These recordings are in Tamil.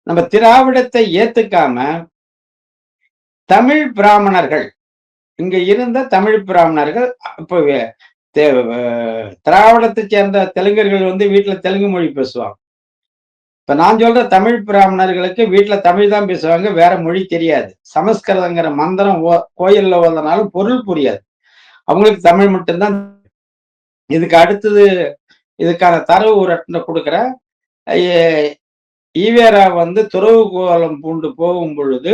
நம்ம திராவிடத்தை ஏத்துக்காம தமிழ் பிராமணர்கள் இங்க இருந்த தமிழ் பிராமணர்கள் இப்போ திராவிடத்தை சேர்ந்த தெலுங்கர்கள் வந்து வீட்டுல தெலுங்கு மொழி பேசுவாங்க. இப்ப நான் சொல்ற தமிழ் பிராமணர்களுக்கு வீட்டுல தமிழ் தான் பேசுவாங்க, வேற மொழி தெரியாது. சமஸ்கிருதங்கிற மந்திரம் கோயில்ல ஓதுனாலும் பொருள் புரியாது. அவங்களுக்கு தமிழ் மட்டும்தான். இதுக்கு அடுத்தது இதுக்கான தரவு ஒரு கொடுக்குறேன். ஈவேரா வந்து துறவு கோலம் பூண்டு போகும் பொழுது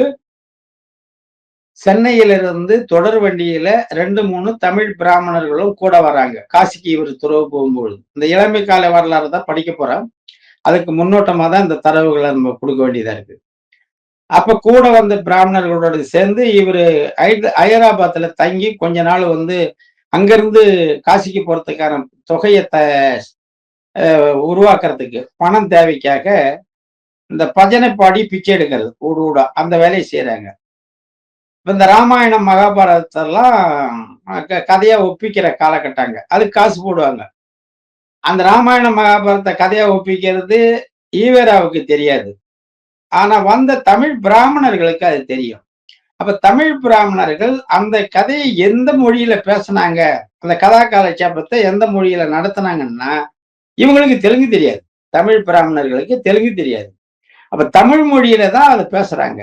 சென்னையிலிருந்து தொடர் வண்டியில 2, 3 தமிழ் பிராமணர்களும் கூட வராங்க. காசிக்கு இவர் துறவு போகும்பொழுது. இந்த இளமை கால வரலாறு தான் படிக்க போறோம். அதுக்கு முன்னோட்டமா தான் இந்த தரவுகளை நம்ம கொடுக்க வேண்டியதா இருக்கு. அப்ப கூட வந்த பிராமணர்களோட சேர்ந்து இவரு ஹைதராபாத்ல தங்கி கொஞ்ச நாள் வந்து அங்கிருந்து காசிக்கு போறதுக்கான தொகையை உருவாக்குறதுக்கு பணம் தேவைக்காக இந்த பஜனை பாடி பிச்சை எடுக்கிறது ஊடு ஊடா அந்த வேலையை செய்யறாங்க. இப்ப இந்த ராமாயணம் மகாபாரதத்தெல்லாம் கதையா ஒப்பிக்கிற காலகட்டங்க. அதுக்கு காசு போடுவாங்க. அந்த ராமாயண மகாபாரத கதையா ஒப்பிக்கிறது ஈவேராவுக்கு தெரியாது. ஆனா வந்த தமிழ் பிராமணர்களுக்கு அது தெரியும். அப்ப தமிழ் பிராமணர்கள் அந்த கதையை எந்த மொழியில பேசுனாங்க, அந்த கதா காலட்சேபத்தை எந்த மொழியில நடத்துனாங்கன்னா, இவங்களுக்கு தெலுங்கு தெரியாது. தமிழ் பிராமணர்களுக்கு தெலுங்கு தெரியாது. அப்ப தமிழ் மொழியில தான் அத பேசுறாங்க.